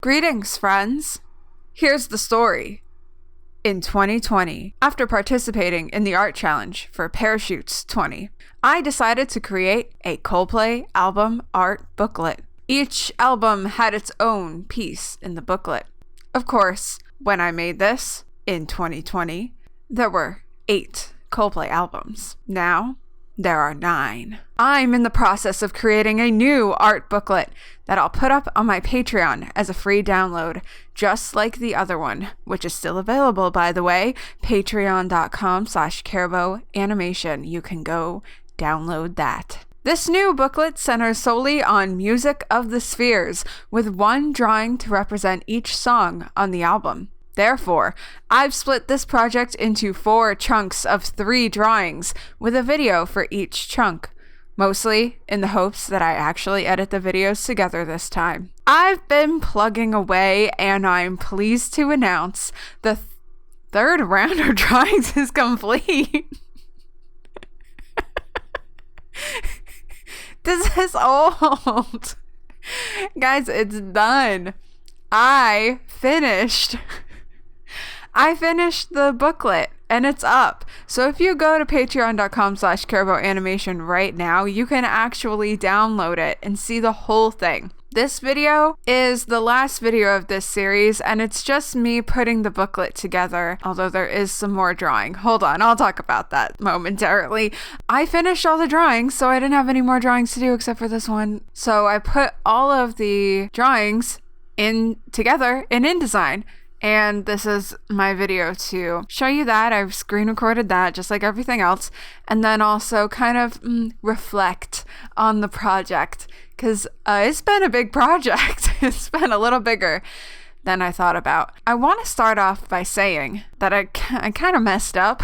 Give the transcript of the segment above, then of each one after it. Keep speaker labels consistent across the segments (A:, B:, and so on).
A: Greetings, friends. Here's the story. In 2020, after participating in the art challenge for Parachutes 20, I decided to create a Coldplay album art booklet. Each album had its own piece in the booklet. Of course, when I made this in 2020, there were 8 Coldplay albums. Now, there are 9. I'm in the process of creating a new art booklet that I'll put up on my Patreon as a free download, just like the other one, which is still available, by the way, patreon.com/caribouanimation. You can go download that. This new booklet centers solely on music of the spheres, with one drawing to represent each song on the album. Therefore, I've split this project into 4 chunks of 3 drawings, with a video for each chunk, mostly in the hopes that I actually edit the videos together this time. I've been plugging away, and I'm pleased to announce the third round of drawings is complete. This is old. Guys, it's done. I finished the booklet and it's up. So if you go to patreon.com/caribouanimation right now, you can actually download it and see the whole thing. This video is the last video of this series, and it's just me putting the booklet together, although there is some more drawing. Hold on, I'll talk about that momentarily. I finished all the drawings, so I didn't have any more drawings to do except for this one. So I put all of the drawings in together in InDesign. And this is my video to show you that. I've screen recorded that just like everything else. And then also kind of reflect on the project, because it's been a big project. It's been a little bigger than I thought about. I want to start off by saying that I kind of messed up.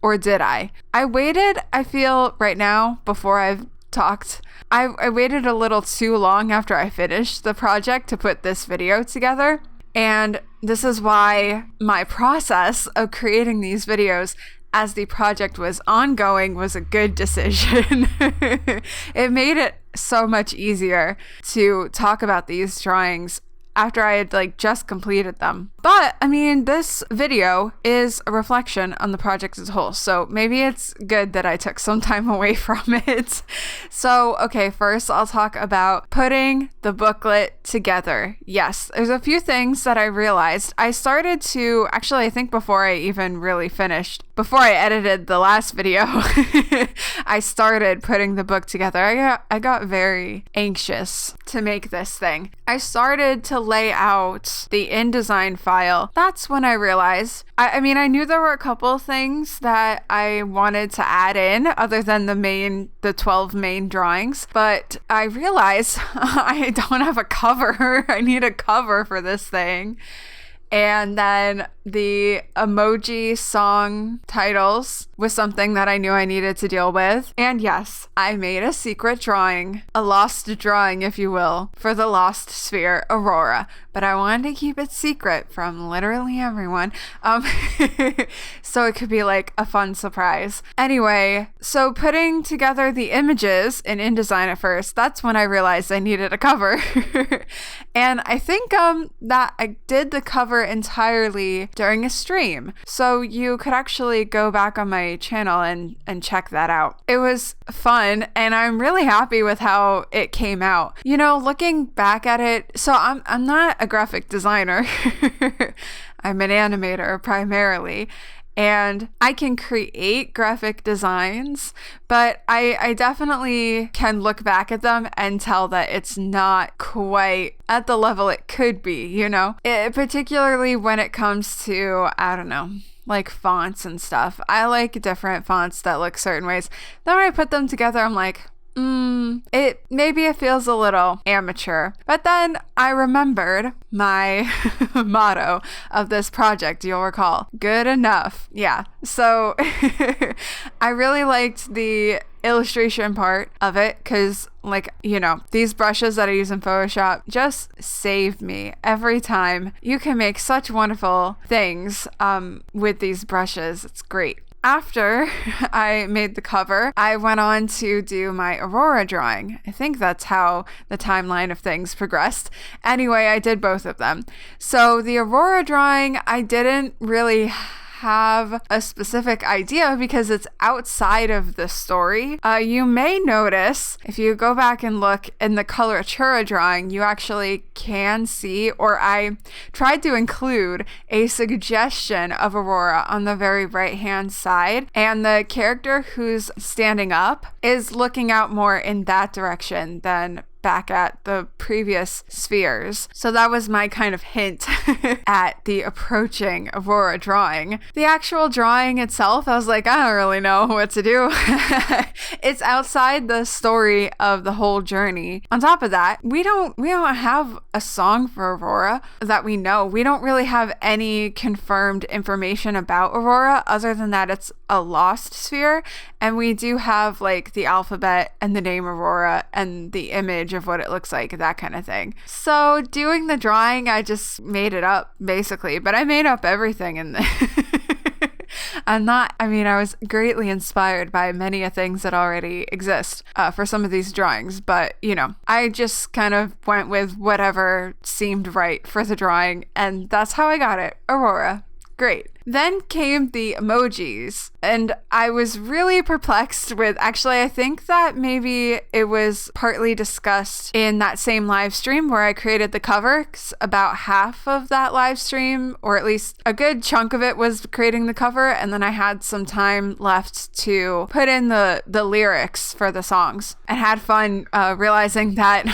A: Or did I? I waited, I feel right now, before I've talked. I waited a little too long after I finished the project to put this video together. And this is why my process of creating these videos as the project was ongoing was a good decision. It made it so much easier to talk about these drawings after I had just completed them. But I mean, this video is a reflection on the project as a whole, so maybe it's good that I took some time away from it. So okay, first I'll talk about putting the booklet together. Yes, there's a few things that I realized. I started to, actually I think before I even really finished, before I edited the last video, I started putting the book together. I got very anxious to make this thing. I started to lay out the InDesign file. That's when I realized, I mean, I knew there were a couple things that I wanted to add in other than the 12 main drawings, but I realized I don't have a cover. I need a cover for this thing. And then the emoji song titles was something that I knew I needed to deal with. And yes, I made a secret drawing, a lost drawing, if you will, for the lost sphere, Aurora. But I wanted to keep it secret from literally everyone. So it could be like a fun surprise. Anyway, so putting together the images in InDesign at first, that's when I realized I needed a cover. And I think that I did the cover entirely during a stream. So you could actually go back on my channel and check that out. It was fun, and I'm really happy with how it came out. You know, looking back at it, so I'm not a graphic designer. I'm an animator primarily. And I can create graphic designs, but I definitely can look back at them and tell that it's not quite at the level it could be, you know? Particularly when it comes to, I don't know, like fonts and stuff. I like different fonts that look certain ways. Then when I put them together, I'm like, maybe it feels a little amateur. But then I remembered my motto of this project, you'll recall, good enough. Yeah. So I really liked the illustration part of it because, like, you know, these brushes that I use in Photoshop just save me every time. You can make such wonderful things with these brushes. It's great. after I made the cover, I went on to do my Aurora drawing. I think that's how the timeline of things progressed. Anyway, I did both of them. So the Aurora drawing, I didn't really have a specific idea because it's outside of the story. You may notice if you go back and look in the coloratura drawing, you actually can see, or I tried to include a suggestion of Aurora on the very right hand side, and the character who's standing up is looking out more in that direction than back at the previous spheres. So that was my kind of hint at the approaching Aurora drawing. The actual drawing itself, I was like, I don't really know what to do. It's outside the story of the whole journey. On top of that, we don't have a song for Aurora that we know. We don't really have any confirmed information about Aurora other than that it's a lost sphere, and we do have like the alphabet and the name Aurora and the image of what it looks like, that kind of thing. So doing the drawing, I just made it up basically, but I made up everything in I was greatly inspired by many things that already exist for some of these drawings, but I just kind of went with whatever seemed right for the drawing, and that's how I got it. Aurora. Great. Then came the emojis, and I was really perplexed with, actually, I think that maybe it was partly discussed in that same live stream where I created the cover, 'cause about half of that live stream, or at least a good chunk of it, was creating the cover, and then I had some time left to put in the lyrics for the songs, and had fun realizing that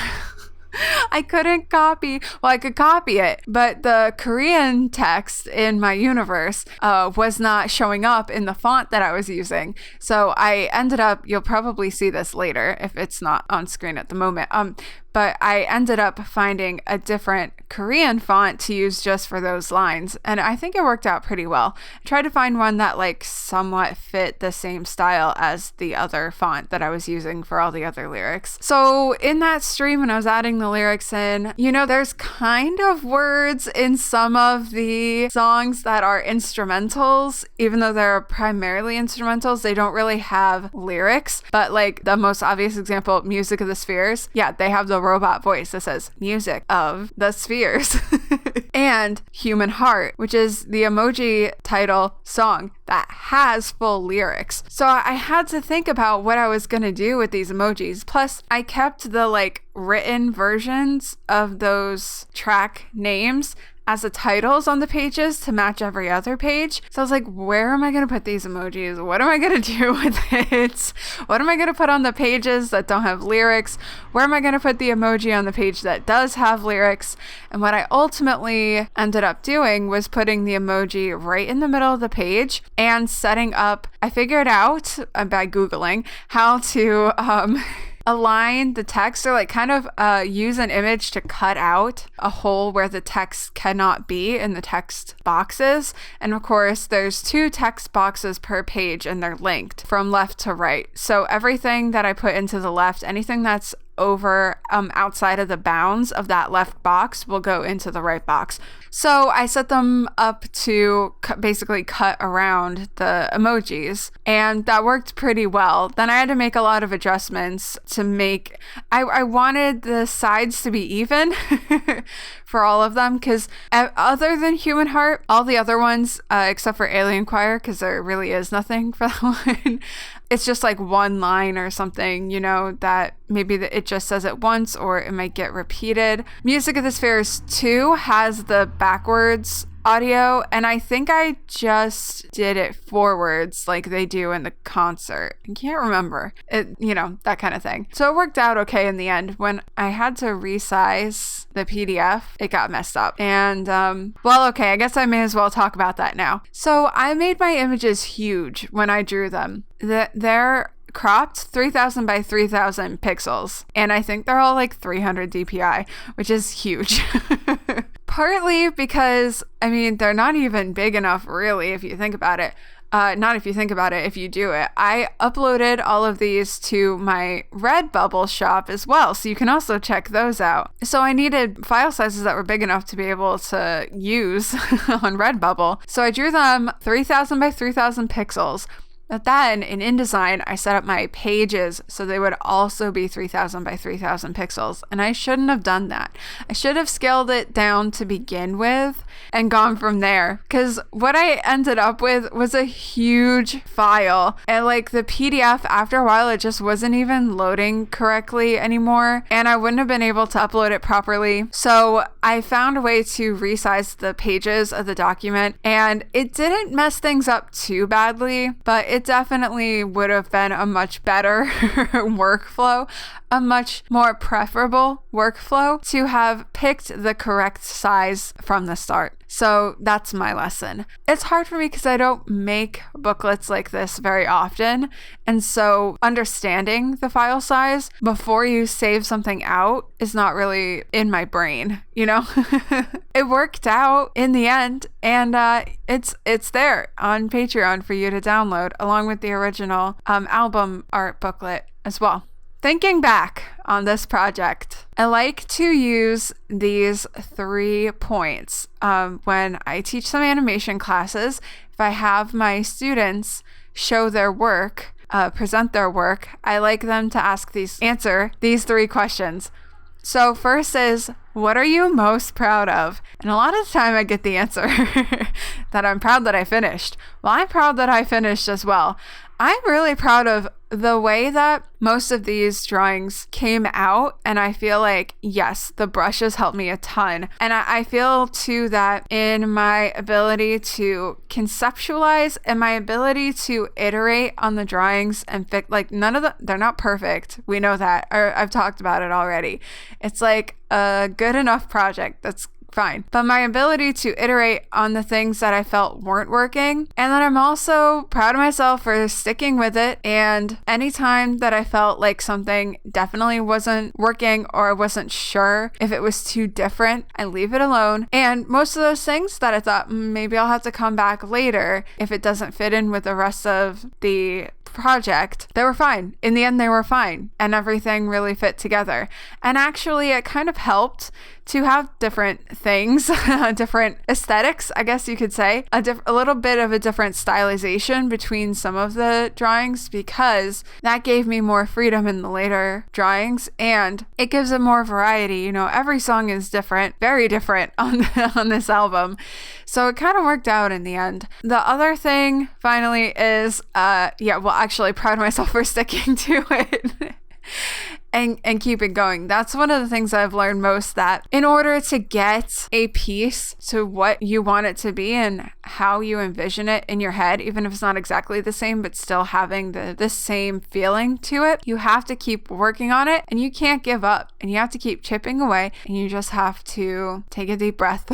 A: I couldn't copy. Well, I could copy it, but the Korean text in my universe was not showing up in the font that I was using. So I ended up, you'll probably see this later if it's not on screen at the moment. But I ended up finding a different Korean font to use just for those lines, and I think it worked out pretty well. I tried to find one that like somewhat fit the same style as the other font that I was using for all the other lyrics. So in that stream, when I was adding the lyrics in, there's kind of words in some of the songs that are instrumentals, even though they're primarily instrumentals, they don't really have lyrics. But like the most obvious example, Music of the Spheres, yeah, they have the robot voice that says Music of the Spheres. And Human Heart, which is the emoji title song that has full lyrics. So I had to think about what I was going to do with these emojis. Plus, I kept the like written versions of those track names as the titles on the pages to match every other page. So I was like, where am I going to put these emojis? What am I going to do with it? What am I going to put on the pages that don't have lyrics? Where am I going to put the emoji on the page that does have lyrics? And what I ultimately ended up doing was putting the emoji right in the middle of the page and setting up, I figured out by Googling how to align the text, or like kind of use an image to cut out a hole where the text cannot be in the text boxes. And of course, there's 2 text boxes per page and they're linked from left to right. So everything that I put into the left, anything that's over outside of the bounds of that left box will go into the right box. So I set them up to basically cut around the emojis, and that worked pretty well. Then I had to make a lot of adjustments to make, I wanted the sides to be even for all of them, because other than Human Heart, all the other ones, except for Alien Choir, because there really is nothing for that one, it's just like one line or something, that maybe it just says it once, or it might get repeated. Music of the Spheres 2 has the backwards audio, and I think I just did it forwards like they do in the concert. I can't remember it, that kind of thing. So it worked out okay in the end. When I had to resize the PDF, it got messed up. And okay, I guess I may as well talk about that now. So I made my images huge when I drew them. They're cropped 3000 by 3000 pixels, and I think they're all like 300 dpi, which is huge. Partly because they're not even big enough really if you think about it. not if you think about it, if you do it. I uploaded all of these to my Redbubble shop as well, so you can also check those out. So I needed file sizes that were big enough to be able to use on Redbubble. So I drew them 3000 by 3000 pixels. But then in InDesign, I set up my pages so they would also be 3000 by 3000 pixels. And I shouldn't have done that. I should have scaled it down to begin with and gone from there. Because what I ended up with was a huge file. And like the PDF, after a while, it just wasn't even loading correctly anymore. And I wouldn't have been able to upload it properly. So I found a way to resize the pages of the document. And it didn't mess things up too badly, but it definitely would have been a much better workflow, a much more preferable workflow to have picked the correct size from the start. So that's my lesson. It's hard for me because I don't make booklets like this very often. And so understanding the file size before you save something out is not really in my brain, you know? It worked out in the end, and it's there on Patreon for you to download along with the original album art booklet as well. Thinking back on this project, I like to use these 3 points when I teach some animation classes. If I have my students show their work, present their work, I like them to answer these 3 questions. So first is, what are you most proud of? And a lot of the time I get the answer that I'm proud that I finished. Well, I'm proud that I finished as well. I'm really proud of the way that most of these drawings came out, and I feel like, yes, the brushes helped me a ton. And I feel too that in my ability to conceptualize and my ability to iterate on the drawings and they're not perfect. We know that, or I've talked about it already. It's like a good enough project that's fine. But my ability to iterate on the things that I felt weren't working, and then I'm also proud of myself for sticking with it. And anytime that I felt like something definitely wasn't working or I wasn't sure if it was too different, I leave it alone. And most of those things that I thought maybe I'll have to come back later if it doesn't fit in with the rest of the project, they were fine. In the end, they were fine, and everything really fit together. And actually, it kind of helped to have different things, different aesthetics, I guess you could say, a little bit of a different stylization between some of the drawings, because that gave me more freedom in the later drawings, and it gives it more variety. You know, every song is different, very different on this album. So it kind of worked out in the end. The other thing, finally, is, actually proud of myself for sticking to it. And keep it going. That's one of the things I've learned most, that in order to get a piece to what you want it to be and how you envision it in your head, even if it's not exactly the same, but still having the same feeling to it, you have to keep working on it, and you can't give up, and you have to keep chipping away, and you just have to take a deep breath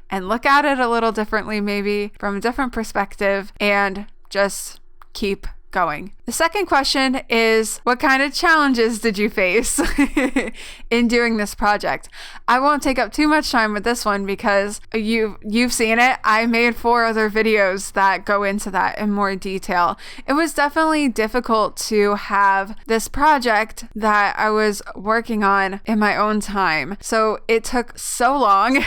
A: and look at it a little differently, maybe from a different perspective, and just keep going. The second question is, what kind of challenges did you face in doing this project? I won't take up too much time with this one because you've seen it. I made 4 other videos that go into that in more detail. It was definitely difficult to have this project that I was working on in my own time. So it took so long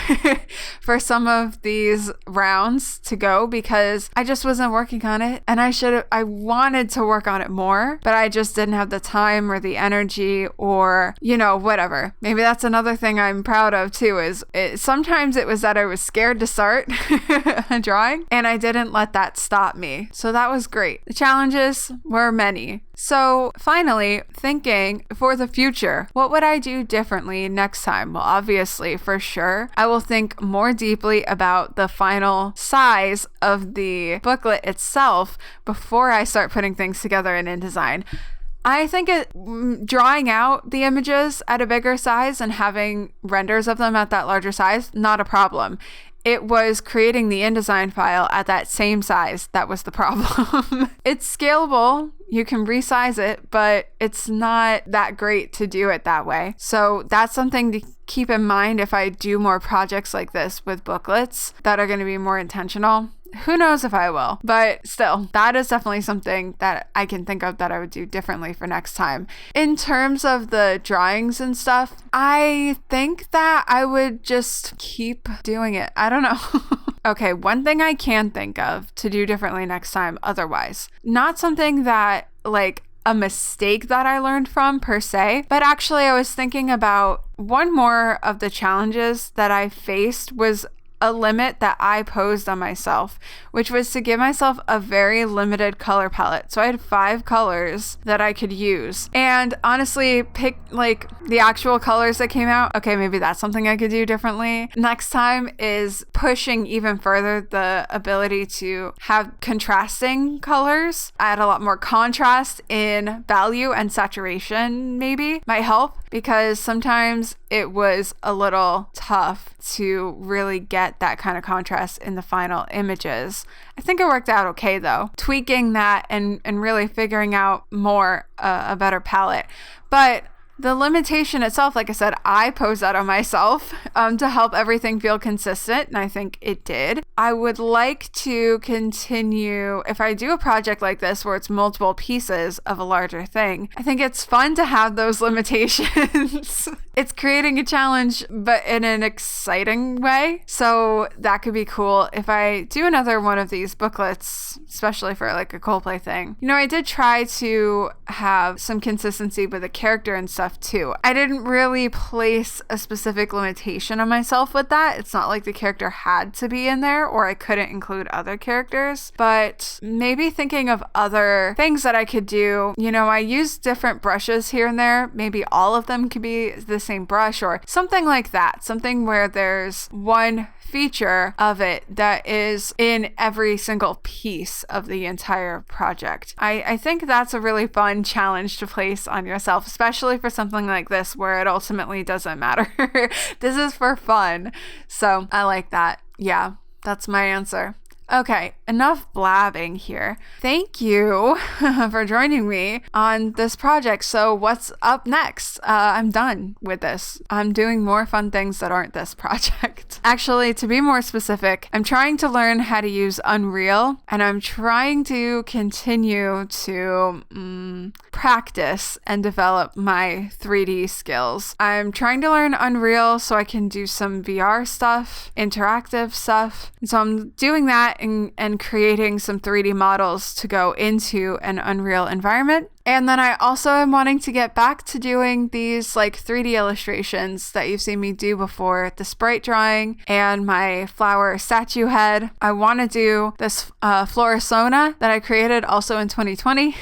A: for some of these rounds to go because I just wasn't working on it, and I wanted to work on it more, but I just didn't have the time or the energy, or whatever. Maybe that's another thing I'm proud of too, is sometimes it was that I was scared to start drawing, and I didn't let that stop me. So that was great. The challenges were many. So finally, thinking for the future, what would I do differently next time? Well, obviously, for sure, I will think more deeply about the final size of the booklet itself before I start putting things together in InDesign. I think drawing out the images at a bigger size and having renders of them at that larger size, not a problem. It was creating the InDesign file at that same size that was the problem. It's scalable. You can resize it, but it's not that great to do it that way. So that's something to keep in mind if I do more projects like this with booklets that are going to be more intentional. Who knows if I will, but still, that is definitely something that I can think of that I would do differently for next time. In terms of the drawings and stuff, I think that I would just keep doing it. I don't know. Okay, one thing I can think of to do differently next time otherwise, not something that like a mistake that I learned from per se, but actually I was thinking about one more of the challenges that I faced was a limit that I posed on myself, which was to give myself a very limited color palette. So I had 5 colors that I could use. And honestly, pick like the actual colors that came out. Okay, maybe that's something I could do differently. Next time is pushing even further the ability to have contrasting colors. Add a lot more contrast in value and saturation maybe might help, because sometimes it was a little tough to really get that kind of contrast in the final images. I think it worked out okay though, tweaking that and really figuring out more a better palette. But the limitation itself, like I said, I posed that on myself to help everything feel consistent, and I think it did. I would like to continue, if I do a project like this where it's multiple pieces of a larger thing, I think it's fun to have those limitations. It's creating a challenge, but in an exciting way. So that could be cool if I do another one of these booklets, especially for like a Coldplay thing. You know, I did try to have some consistency with the character and stuff too. I didn't really place a specific limitation on myself with that. It's not like the character had to be in there or I couldn't include other characters, but maybe thinking of other things that I could do. You know, I use different brushes here and there. Maybe all of them could be the same brush or something like that. Something where there's one feature of it that is in every single piece of the entire project. I think that's a really fun challenge to place on yourself, especially for something like this where it ultimately doesn't matter. This is for fun. So I like that. Yeah, that's my answer. Okay, enough blabbing here. Thank you for joining me on this project. So what's up next? I'm done with this. I'm doing more fun things that aren't this project. Actually, to be more specific, I'm trying to learn how to use Unreal, and I'm trying to continue to practice and develop my 3D skills. I'm trying to learn Unreal so I can do some VR stuff, interactive stuff. And so I'm doing that and creating some 3D models to go into an Unreal environment. And then I also am wanting to get back to doing these like 3D illustrations that you've seen me do before, the sprite drawing and my flower statue head. I want to do this Florisona that I created also in 2020.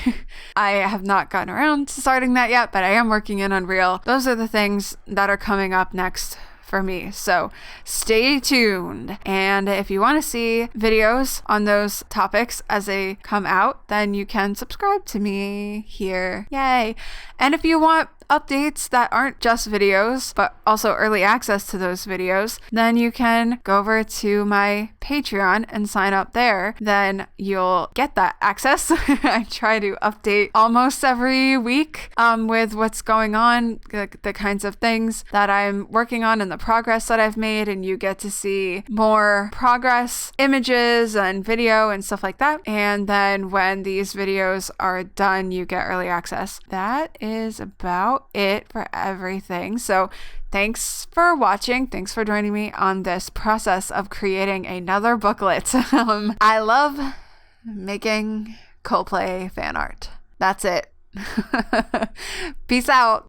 A: I have not gotten around to starting that yet, but I am working in Unreal. Those are the things that are coming up next for me. So stay tuned. And if you want to see videos on those topics as they come out, then you can subscribe to me here. Yay. And if you want updates that aren't just videos, but also early access to those videos, then you can go over to my Patreon and sign up there. Then you'll get that access. I try to update almost every week with what's going on, the kinds of things that I'm working on and the progress that I've made, and you get to see more progress, images and video and stuff like that. And then when these videos are done, you get early access. That is about it for everything. So thanks for watching. Thanks for joining me on this process of creating another booklet. I love making Coldplay fan art. That's it. Peace out.